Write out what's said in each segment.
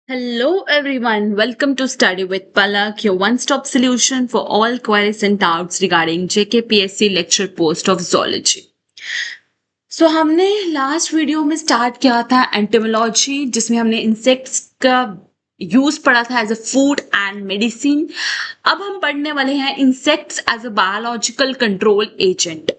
Hello everyone, welcome to Study with Palak, your one-stop solution for all queries and doubts regarding JKPSC lecture post of zoology. हमने last video में start किया था entomology जिसमें हमने insects का use पढ़ा था as a food and medicine. अब हम पढ़ने वाले हैं insects as a biological control agent.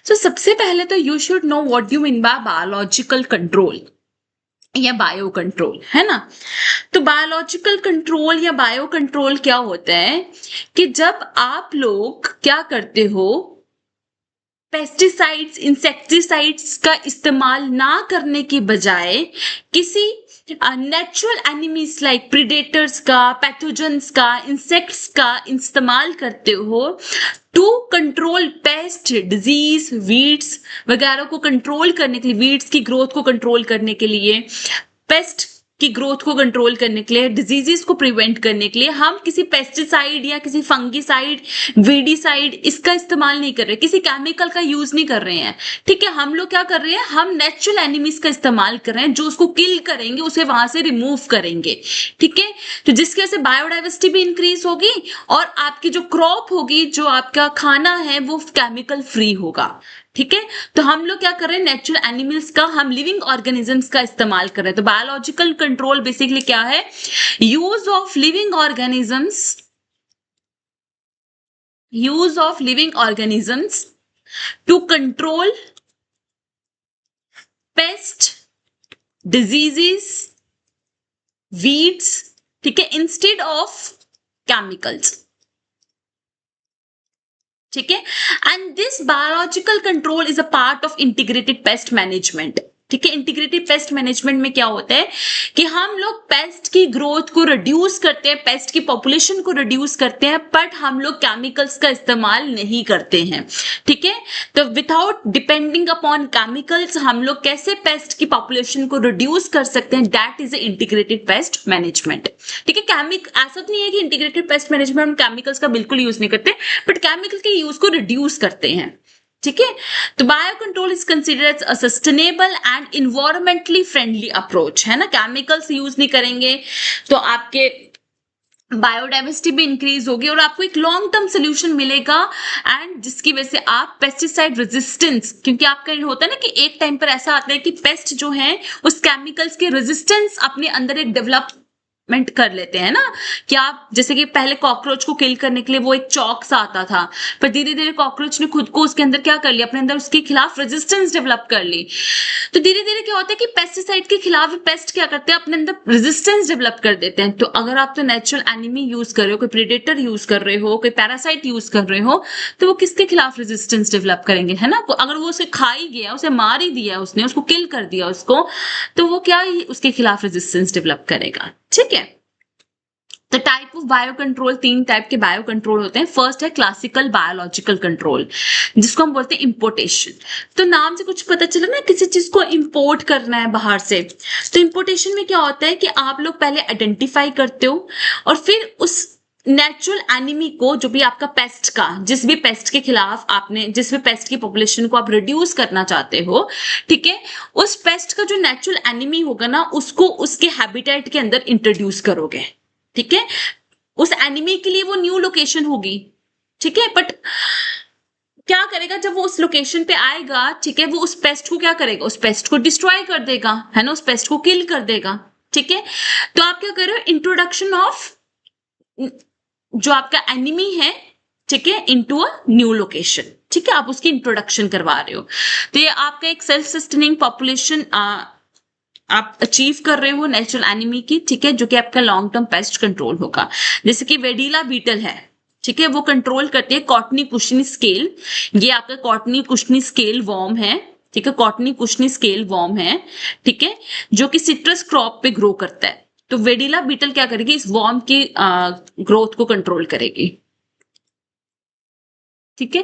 सबसे पहले तो you should know what you mean by biological control या बायो कंट्रोल, है ना। तो बायोलॉजिकल कंट्रोल या बायो कंट्रोल क्या होता है कि जब आप लोग क्या करते हो, पेस्टिसाइड्स इंसेक्टिसाइड्स का इस्तेमाल ना करने की बजाय किसी नेचुरल एनिमीज लाइक प्रीडेटर्स का, पैथोजेंस का, इंसेक्ट्स का इस्तेमाल करते हो to control pest, disease, weeds वगैरह को कंट्रोल करने के लिए, वीड्स की ग्रोथ को कंट्रोल करने के लिए, पेस्ट की ग्रोथ को कंट्रोल करने के लिए, डिजीजेस को प्रिवेंट करने के लिए हम किसी पेस्टिसाइड या किसी फंगिसाइड, वीडिसाइड इसका इस्तेमाल नहीं कर रहे, किसी केमिकल का यूज नहीं कर रहे हैं। ठीक है, हम लोग क्या कर रहे हैं, हम नेचुरल एनिमीज का इस्तेमाल कर रहे हैं जो उसको किल करेंगे, उसे वहां से रिमूव करेंगे। ठीक है, तो जिसकी वजह से बायोडाइवर्सिटी भी इंक्रीज होगी और आपकी जो क्रॉप होगी, जो आपका खाना है वो केमिकल फ्री होगा। ठीक है, तो हम लोग क्या कर रहे हैं, नेचुरल एनिमल्स का, हम लिविंग ऑर्गेनिजम्स का इस्तेमाल कर रहे हैं। तो बायोलॉजिकल कंट्रोल बेसिकली क्या है, use of living organisms, use of living organisms to control pest, diseases, weeds, ठीक है, इंस्टेड ऑफ केमिकल्स। ठीक है, and this biological control is a part of integrated pest management. ठीक है, इंटीग्रेटेड पेस्ट मैनेजमेंट में क्या होता है कि हम लोग पेस्ट की ग्रोथ को रिड्यूस करते हैं, पेस्ट की पॉपुलेशन को रिड्यूस करते हैं, बट हम लोग केमिकल्स का इस्तेमाल नहीं करते हैं। ठीक है, तो विदाउट डिपेंडिंग अपॉन केमिकल्स हम लोग कैसे पेस्ट की पॉपुलेशन को रिड्यूस कर सकते हैं, that is integrated pest management. ठीक है, ऐसा तो नहीं है कि इंटीग्रेटेड पेस्ट मैनेजमेंट में केमिकल्स का बिल्कुल यूज नहीं करते, बट केमिकल के यूज को रिड्यूस करते हैं। ठीक है, तो bio control is considered a sustainable and environmentally friendly approach, है ना। केमिकल्स यूज नहीं करेंगे तो आपके बायोडाइवर्सिटी भी इंक्रीज होगी और आपको एक लॉन्ग टर्म सोल्यूशन मिलेगा, एंड जिसकी वजह से आप पेस्टिसाइड रेजिस्टेंस, क्योंकि आपका होता है ना कि एक टाइम पर ऐसा आता है कि पेस्ट जो है उस केमिकल्स के रेजिस्टेंस अपने अंदर एक डेवलपमेंट कर लेते हैं ना, कि आप जैसे कि पहले कॉकरोच को किल करने के लिए वो एक चौक सा आता था, पर धीरे धीरे कॉकरोच ने खुद को उसके अंदर क्या कर लिया, अपने अंदर उसके खिलाफ रेजिस्टेंस डेवलप कर ली। तो धीरे धीरे क्या होता है कि पेस्टिसाइड के खिलाफ पेस्ट क्या करते हैं, अपने अंदर रेजिस्टेंस डेवलप कर देते हैं। तो अगर आप तो नेचुरल एनिमी यूज कर रहे हो, कोई प्रेडेटर यूज कर रहे हो, कोई पैरासाइट यूज कर रहे हो, तो वो किसके खिलाफ रेजिस्टेंस डेवलप करेंगे, है ना। अगर वो उसे खा ही गया, उसे मार ही दिया, उसने उसको किल कर दिया उसको, तो वो क्या उसके खिलाफ रेजिस्टेंस डेवलप करेगा। ठीक है, तो टाइप ऑफ बायो कंट्रोल, तीन टाइप के बायो कंट्रोल होते हैं। फर्स्ट है क्लासिकल बायोलॉजिकल कंट्रोल, जिसको हम बोलते हैं इंपोर्टेशन। तो नाम से कुछ पता चला ना, किसी चीज को इंपोर्ट करना है बाहर से। तो इंपोर्टेशन में क्या होता है कि आप लोग पहले आइडेंटिफाई करते हो और फिर उस नेचुरल एनिमी को, जो भी आपका पेस्ट का, जिस भी पेस्ट के खिलाफ आपने, जिस भी पेस्ट की पॉपुलेशन को आप रिड्यूस करना चाहते हो, ठीक है, उस पेस्ट का जो नेचुरल एनिमी होगा ना, उसको उसके हैबिटेट के अंदर इंट्रोड्यूस करोगे। ठीक है, उस एनिमी के लिए वो न्यू लोकेशन होगी। ठीक है, बट क्या करेगा जब वो उस लोकेशन पे आएगा, ठीक है, वो उस पेस्ट को क्या करेगा, उस पेस्ट को डिस्ट्रॉय कर देगा, है ना, उस पेस्ट को किल कर देगा। ठीक है, तो आप क्या कर रहे हो, इंट्रोडक्शन ऑफ जो आपका एनिमी है, ठीक है, इनटू अ न्यू लोकेशन। ठीक है, आप उसकी इंट्रोडक्शन करवा रहे हो। तो ये आपका एक सेल्फ सस्टेनिंग पॉपुलेशन आप अचीव कर रहे हो नेचुरल एनिमी की। ठीक है, जो कि आपका लॉन्ग टर्म पेस्ट कंट्रोल होगा। जैसे कि वेडिला बीटल है, ठीक है, वो कंट्रोल करती है कॉटनी कुशनी स्केल। ये आपका कॉटनी कुशनी स्केल वॉर्म है। ठीक है, कॉटनी कुशनी स्केल वॉर्म है, ठीक है, जो कि सिट्रस क्रॉप पे ग्रो करता है। तो वेडिला बीटल क्या करेगी, इस वॉर्म की ग्रोथ को कंट्रोल करेगी। ठीक है,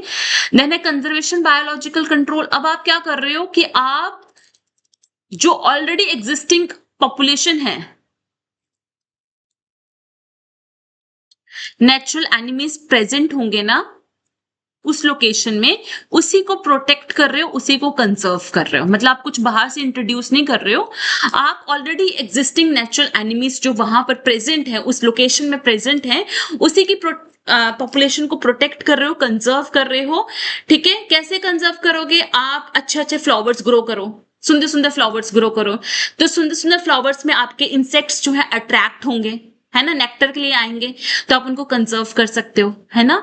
देन है कंजर्वेशन बायोलॉजिकल कंट्रोल। अब आप क्या कर रहे हो कि आप जो ऑलरेडी एग्जिस्टिंग पॉपुलेशन है, नेचुरल एनिमीज प्रेजेंट होंगे ना, उस लोकेशन में उसी को प्रोटेक्ट कर रहे हो, उसी को कंजर्व कर रहे हो। मतलब आप कुछ बाहर से इंट्रोड्यूस नहीं कर रहे हो, आप ऑलरेडी एग्जिस्टिंग नेचुरल एनिमीज जो वहां पर प्रेजेंट है, उस लोकेशन में प्रेजेंट है, उसी की पॉपुलेशन को प्रोटेक्ट कर रहे हो, कंजर्व कर रहे हो। ठीक है, कैसे कंजर्व करोगे? आप अच्छे अच्छे फ्लावर्स ग्रो करो, सुंदर सुंदर फ्लावर्स ग्रो करो, तो सुंदर सुंदर फ्लावर्स में आपके इंसेक्ट्स जो है अट्रैक्ट होंगे, है ना, नेक्टर के लिए आएंगे, तो आप उनको कंजर्व कर सकते हो, है ना।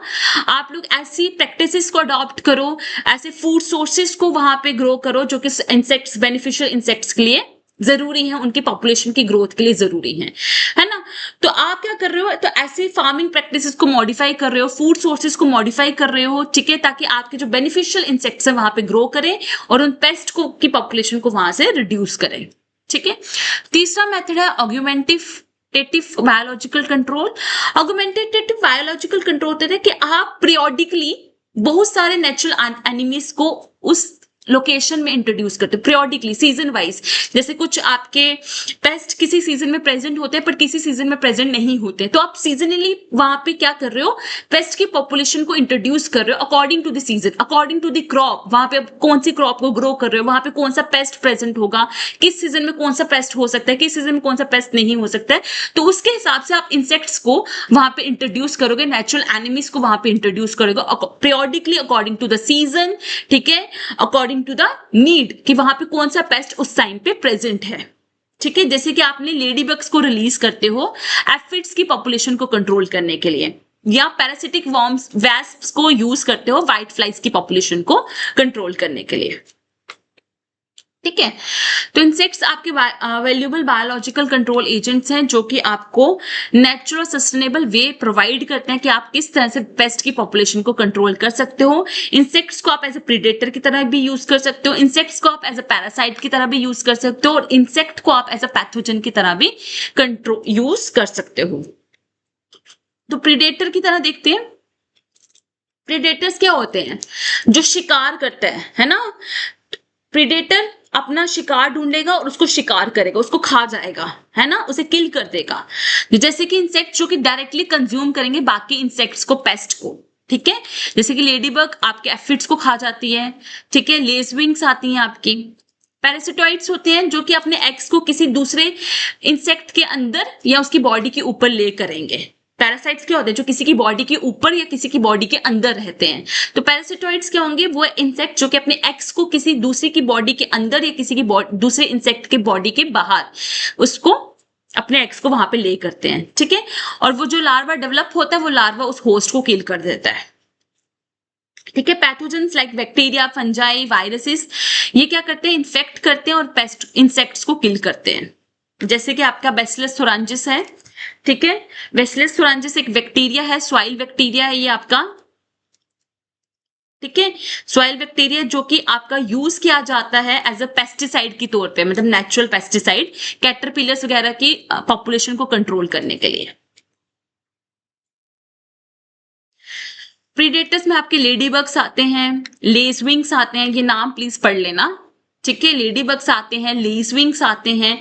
आप लोग ऐसी प्रैक्टिसेस को अडॉप्ट करो, ऐसे फूड सोर्सेस को वहां पे ग्रो करो जो कि इंसेक्ट्स, बेनिफिशियल इंसेक्ट्स के लिए जरूरी है, उनकी पॉपुलेशन की ग्रोथ के लिए जरूरी है ना। तो आप क्या कर रहे हो? तो ऐसे फार्मिंग प्रैक्टिसेस को मॉडिफाई कर रहे हो, फूड सोर्सेस को मॉडिफाई कर रहे हो, ठीक है, ताकि आपके जो बेनिफिशियल इंसेक्ट्स है वहां पे ग्रो करें और उन पेस्ट को की पॉपुलेशन को वहां से रिड्यूस करें। ठीक है, तीसरा मेथड है augmentative biological control. Augmentative biological control होता है कि आप पीरियोडिकली बहुत सारे नेचुरल एनिमीज को उस लोकेशन में इंट्रोड्यूस करते हो, पीरियोडिकली, सीजन वाइज। जैसे कुछ आपके पेस्ट किसी सीजन में प्रेजेंट होते हैं पर किसी सीजन में प्रेजेंट नहीं होते, तो आप सीजनली वहां पे क्या कर रहे हो? पेस्ट की पॉपुलेशन को इंट्रोड्यूस कर रहे हो according to the season, according to the crop. वहां पे कौन सी क्रॉप को ग्रो कर रहे हो, वहां पे कौन सा पेस्ट प्रेजेंट होगा, किस सीजन में कौन सा पेस्ट हो सकता है, किस सीजन में कौन सा पेस्ट नहीं हो सकता है, तो उसके हिसाब से आप इंसेक्ट्स को वहां पे इंट्रोड्यूस करोगे, नेचुरल एनिमीज को वहां पे इंट्रोड्यूस करोगे periodically according to the season, ठीक है, अकॉर्डिंग टू द नीड कि वहां पे कौन सा पेस्ट उस टाइम पे प्रेजेंट है। ठीक है, जैसे कि आपने लेडी बग्स को रिलीज करते हो एफिड्स की पॉपुलेशन को कंट्रोल करने के लिए, या पैरासिटिक वर्म्स, वैस्प्स को यूज करते हो व्हाइट फ्लाइज की पॉपुलेशन को कंट्रोल करने के लिए। ठीक है, तो इंसेक्ट्स आपके वैल्यूएबल बायोलॉजिकल कंट्रोल एजेंट्स हैं जो कि आपको नेचुरल सस्टेनेबल वे प्रोवाइड करते हैं कि आप किस तरह से पेस्ट की पॉपुलेशन को कंट्रोल कर सकते हो। इंसेक्ट्स को आप एज ए प्रीडेटर की तरह भी यूज कर सकते हो, इंसेक्ट्स को आप एज ए पैरासाइट की तरह भी यूज कर सकते हो, और इंसेक्ट को आप एज ए पैथोजन की तरह भी यूज कर सकते हो। तो प्रीडेटर की तरह देखते हैं, प्रीडेटर्स क्या होते हैं? जो शिकार करते हैं, है ना। प्रीडेटर अपना शिकार ढूंढेगा और उसको शिकार करेगा, उसको खा जाएगा, है ना, उसे किल कर देगा। जैसे कि इंसेक्ट जो कि डायरेक्टली कंज्यूम करेंगे बाकी इंसेक्ट्स को, पेस्ट को। ठीक है, जैसे कि लेडीबग आपके एफिड्स को खा जाती है, ठीक है, लेसविंग्स आती हैं आपकी। पैरासिटॉइड्स होते हैं जो कि अपने एग्स को किसी दूसरे इंसेक्ट के अंदर या उसकी बॉडी के ऊपर ले करेंगे। पैरासाइट्स क्या होते हैं? जो किसी की बॉडी के ऊपर या किसी की बॉडी के अंदर रहते हैं। तो पैरासिटॉइड्स क्या होंगे? वो इंसेक्ट जो कि अपने एग्स को किसी दूसरे की बॉडी के अंदर या किसी की दूसरे इंसेक्ट के बॉडी के बाहर उसको अपने एग्स को वहां पे ले करते हैं। ठीक है, और वो जो लार्वा डेवलप होता है वो लार्वा उस होस्ट को किल कर देता है। ठीक है, pathogens like bacteria, fungi, viruses, ये क्या करते हैं? इन्फेक्ट करते हैं और पेस्ट इंसेक्ट्स को किल करते हैं। जैसे कि आपका बैसिलस थोरांजिस है, ठीक है, बैसिलस थोरांजिस एक बैक्टीरिया है, सॉइल बैक्टीरिया है ये आपका। ठीक है, सॉइल बैक्टीरिया जो कि आपका यूज किया जाता है एज अ पेस्टिसाइड के तौर पे, मतलब नेचुरल पेस्टिसाइड, कैटरपिलर्स वगैरह की पॉपुलेशन को कंट्रोल करने के लिए। प्रीडेटर्स में आपके लेडीबग्स आते हैं, लेसविंग्स आते हैं, ये नाम प्लीज पढ़ लेना। ठीक है, लेडीबग्स आते हैं, लेसविंग्स आते हैं,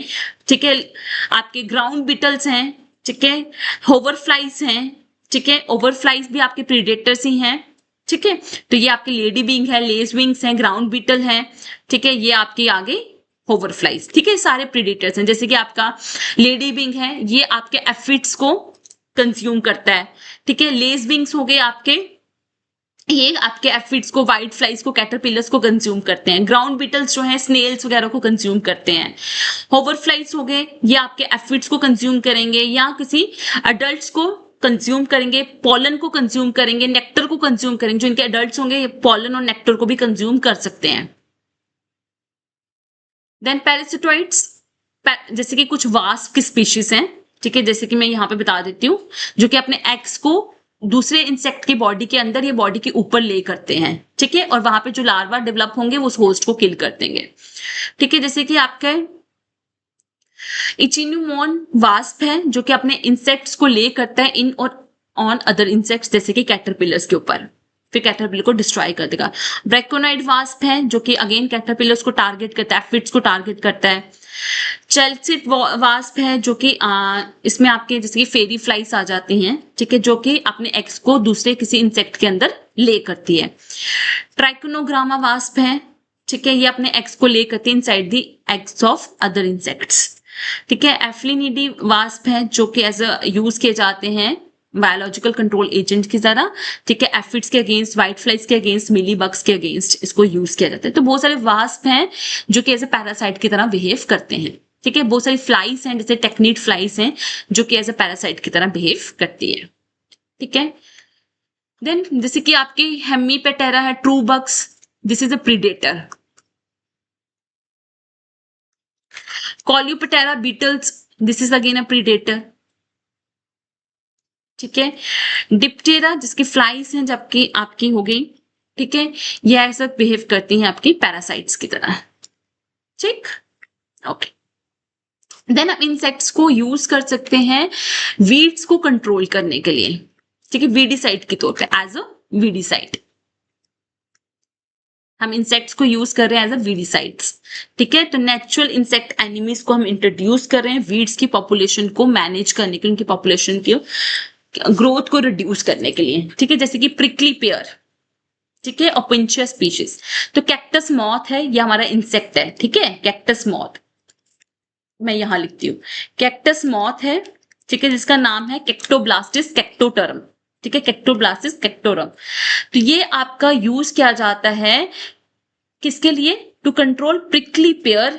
ठीक है, आपके ग्राउंड बीटल्स हैं, ठीक है, होवरफ्लाइज हैं, ठीक है, ओवरफ्लाइज भी आपके प्रीडेटर्स ही हैं। ठीक है, तो ये आपके लेडी बिंग है, लेसविंग्स हैं, ग्राउंड बीटल हैं, ठीक है, ये आपके आगे होवरफ्लाइज। ठीक है, सारे प्रीडेटर्स हैं। जैसे कि आपका लेडी बिंग है, ये आपके एफिड्स को कंज्यूम करता है। ठीक है, लेसविंग्स हो गए आपके, ये आपके एफिड्स को, व्हाइट फ्लाइज को, कैटरपिलर्स को कंज्यूम करते हैं। ग्राउंड बीटल्स जो हैं स्नेल्स वगैरह को कंज्यूम करते हैं। होवरफ्लाइज हो गए, ये आपके एफिड्स को कंज्यूम करेंगे या किसी अडल्ट्स को कंज्यूम करेंगे, पॉलन को कंज्यूम करेंगे, नेक्टर को कंज्यूम करेंगे। जो इनके अडल्ट्स होंगे पॉलन और नेक्टर को भी कंज्यूम कर सकते हैं। देन पैरासिटॉइड्स, जैसे कि कुछ वास्प की स्पीशीज हैं, ठीक है, जैसे कि मैं यहाँ पे बता देती हूँ, जो कि अपने एग्स को दूसरे इंसेक्ट की बॉडी के अंदर या बॉडी के ऊपर ले करते हैं। ठीक है, और वहां पे जो लार्वा डेवलप होंगे वो उस होस्ट को किल कर देंगे। ठीक है, जैसे कि आपका इचिनोमोन वास्प है जो कि अपने इंसेक्ट्स को ले करता है इन और ऑन अदर इंसेक्ट्स, जैसे कि कैटरपिलर्स के ऊपर, फिर कैटरपिलर को डिस्ट्रॉय कर देगा। ब्रैकोनाइड वास्प है जो कि अगेन कैटरपिलर्स को टारगेट करता है, एफिड्स को टारगेट करता है। चलचित वास्प है जो कि इसमें आपके जैसे कि फेरी फ्लाइज आ जाती हैं, ठीक है, जो कि अपने एग्स को दूसरे किसी इंसेक्ट के अंदर ले करती है। ट्राइकोनोग्रामा वास्प है, ठीक है, ये अपने एग्स को ले करती है inside the eggs of other insects, ठीक है। एफ्लिनिडी वास्प है जो कि एज अ यूज किए जाते हैं बायोलॉजिकल कंट्रोल एजेंट की तरह, ठीक है, एफिड्स के अगेंस्ट, व्हाइट फ्लाइज के अगेंस्ट, मिली बग्स के अगेंस्ट इसको यूज किया जाता है। तो बहुत सारे वास्प हैं जो कि एज अ पैरासाइट की तरह बिहेव करते हैं, ठीक है। बहुत सारी फ्लाइज हैं जैसे टेक्नीड फ्लाइज हैं जो कि एज अ पैरासाइट की तरह बिहेव करती है, ठीक है। देन जैसे कि आपकी हेमीपेटेरा है, true bugs, this is a predator. Coleoptera beetles, this is again a predator, ठीक है। डिप्टेरा जिसकी फ्लाइज हैं जबकि आपकी हो गई, ठीक है, ये ऐसा बिहेव करती हैं आपकी पैरासाइट्स की तरह, ठीक, ओके। देन आप इंसेक्ट्स को यूज कर सकते हैं वीड्स को कंट्रोल करने के लिए, ठीक है, वीडीसाइड के तौर पे, एज अ वीडीसाइड हम इंसेक्ट्स को यूज कर रहे हैं एज अ वीडीसाइड्स, ठीक है। तो नेचुरल इंसेक्ट एनिमीज को हम इंट्रोड्यूस कर रहे हैं वीड्स की पॉपुलेशन को मैनेज करने के लिए, उनकी पॉपुलेशन की ग्रोथ को रिड्यूस करने के लिए, ठीक है, जैसे कि प्रिकली पेयर, ठीक है, ओपिंचिया स्पीशीज। तो कैक्टस मॉथ है, ये हमारा इंसेक्ट है, ठीक है, कैक्टस मॉथ, मैं यहां लिखती हूँ, कैक्टस मॉथ है, ठीक है, जिसका नाम है कैक्टोब्लास्टिस कैक्टोटर्म, ठीक है, कैक्टोब्लास्टिस कैक्टोरम। तो ये आपका यूज किया जाता है किसके लिए? टू कंट्रोल प्रिकली पेयर,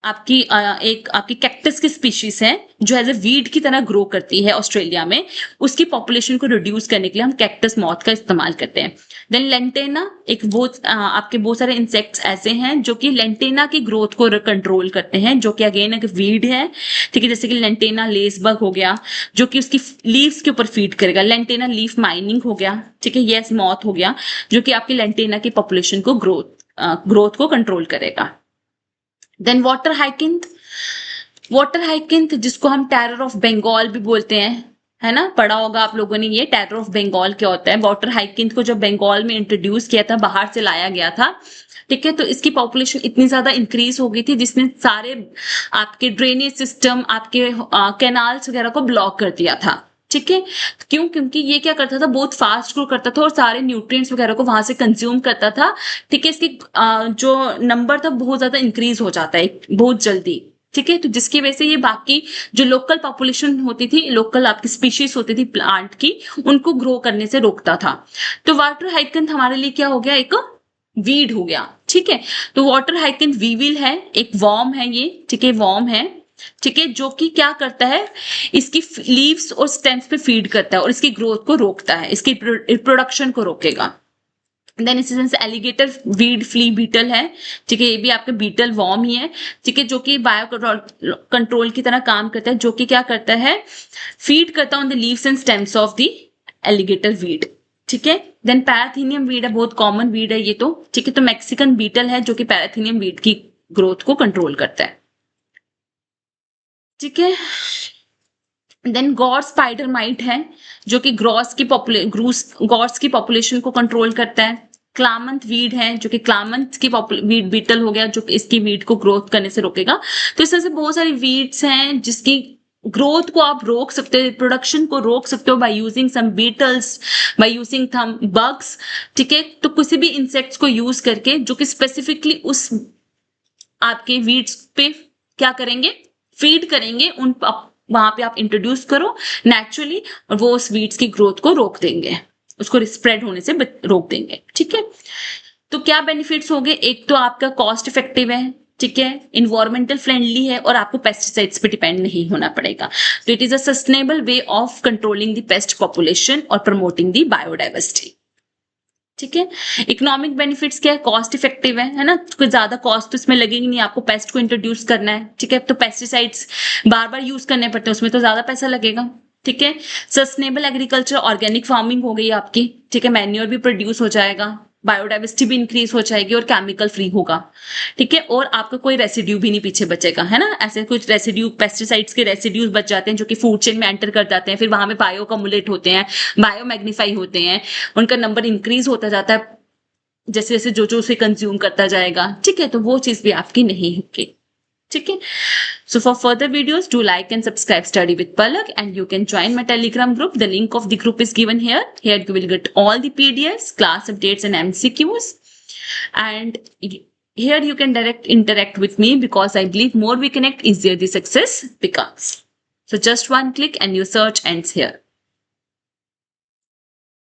आपकी एक आपकी कैक्टस की स्पीशीज है जो एज ए वीड की तरह ग्रो करती है ऑस्ट्रेलिया में, उसकी पॉपुलेशन को रिड्यूस करने के लिए हम कैक्टस मॉथ का इस्तेमाल करते हैं। देन लेंटेना, एक बहुत आपके बहुत सारे इंसेक्ट्स ऐसे हैं जो कि लेंटेना की ग्रोथ को कंट्रोल करते हैं, जो कि अगेन एक वीड है, ठीक है, जैसे कि लेंटेना लेसबग हो गया जो कि उसकी लीव्स के ऊपर फीड करेगा, लेंटेना लीफ माइनिंग हो गया, ठीक है, यस मॉथ हो गया जो कि आपकी लेंटेना की पॉपुलेशन को ग्रोथ को कंट्रोल करेगा। देन वाटर हाइकिंथ, वाटर हाइकिंथ जिसको हम टेरर ऑफ बंगाल भी बोलते हैं, है ना, पढ़ा होगा आप लोगों ने ये टेरर ऑफ बंगाल क्या होता है। वाटर हाइकिंथ को जब बंगाल में इंट्रोड्यूस किया था, बाहर से लाया गया था, ठीक है, तो इसकी पॉपुलेशन इतनी ज्यादा इंक्रीज हो गई थी जिसने सारे आपके ड्रेनेज सिस्टम, आपके कैनाल्स वगैरह को ब्लॉक कर दिया था, ठीक है। क्यों? क्योंकि ये क्या करता था, बहुत फास्ट ग्रो करता था और सारे न्यूट्रिएंट्स वगैरह को वहां से कंज्यूम करता था, ठीक है। इसकी जो नंबर था बहुत ज्यादा इंक्रीज हो जाता है बहुत जल्दी, ठीक है। तो जिसकी वजह से ये बाकी जो लोकल पॉपुलेशन होती थी, लोकल आपकी स्पीशीज होती थी प्लांट की, उनको ग्रो करने से रोकता था। तो वाटर हाइकिंथ हमारे लिए क्या हो गया, एक वीड हो गया, ठीक है। तो वाटर हाइकिंथ वीविल है, एक वॉर्म है ये, ठीक है, वॉर्म है, ठीक है, जो कि क्या करता है, इसकी लीव्स और स्टेम्स पे फीड करता है और इसकी ग्रोथ को रोकता है, इसकी रिप्रोडक्शन को रोकेगा। देन इसी तरह से एलिगेटर वीड फ्ली बीटल है, ठीक है, ये भी आपका बीटल वॉर्म ही है, ठीक है, जो कि बायो कंट्रोल की तरह काम करता है, जो कि क्या करता है, फीड करता है on the leaves and stems of the alligator weed, ठीक है। देन पैराथीनियम वीड है, बहुत कॉमन वीड है ये तो, ठीक है। तो मैक्सिकन बीटल है जो कि पैराथीनियम वीड की ग्रोथ को कंट्रोल करता है, ठीक है। देन गॉड स्पाइडर माइट है जो कि गॉड्स की पॉपुलेशन को कंट्रोल करता है। क्लामंथ वीड है जो कि क्लामंथ की वीड बीटल हो गया जो कि इसकी वीड को ग्रोथ करने से रोकेगा। तो इस तरह से बहुत सारी वीड्स हैं जिसकी ग्रोथ को आप रोक सकते हो, रिप्रोडक्शन को रोक सकते हो by using some beetles, by using some bugs, ठीक है। तो किसी भी इंसेक्ट्स को यूज करके जो कि स्पेसिफिकली उस आपके वीड्स पे क्या करेंगे, फीड करेंगे, उन वहां पे आप इंट्रोड्यूस करो नेचुरली और वो उस वीड्स की ग्रोथ को रोक देंगे, उसको स्प्रेड होने से रोक देंगे, ठीक है। तो क्या बेनिफिट्स होंगे, एक तो आपका कॉस्ट इफेक्टिव है, ठीक है, इन्वायरमेंटल फ्रेंडली है और आपको पेस्टिसाइड्स पे डिपेंड नहीं होना पड़ेगा। तो it is a sustainable way of controlling the paste population और प्रमोटिंग द बायोडाइवर्सिटी, ठीक है। इकोनॉमिक बेनिफिट्स क्या है, कॉस्ट इफेक्टिव है ना, कोई ज्यादा कॉस्ट तो इसमें लगेगी नहीं, आपको पेस्ट को इंट्रोड्यूस करना है, ठीक है। तो पेस्टिसाइड्स बार बार यूज करने पड़ते हैं, उसमें तो ज्यादा पैसा लगेगा, ठीक है। सस्टेनेबल एग्रीकल्चर, ऑर्गेनिक फार्मिंग हो गई आपकी, ठीक है, मैन्योर भी प्रोड्यूस हो जाएगा, बायोडाइवर्सिटी भी इंक्रीज हो जाएगी और केमिकल फ्री होगा, ठीक है। और आपका कोई रेसिड्यू भी नहीं पीछे बचेगा, है ना, ऐसे कुछ रेसिड्यू, पेस्टिसाइड्स के रेसिड्यूज बच जाते हैं जो कि फूड चेन में एंटर कर जाते हैं, फिर वहां पे बायो कम्युलेट होते हैं, बायो मैग्नीफाई होते हैं, उनका नंबर इंक्रीज होता जाता है जैसे जैसे जो जो उसे कंज्यूम करता जाएगा, ठीक है। तो वो चीज भी आपकी नहीं होगी, ठीक है. So for further videos, do like and subscribe Study with Palak, and you can join my Telegram group. The link of the group is given here. Here you will get all the PDFs, class updates and MCQs. And here you can interact with me, because I believe more we connect, easier the success becomes. So just one click and your search ends here.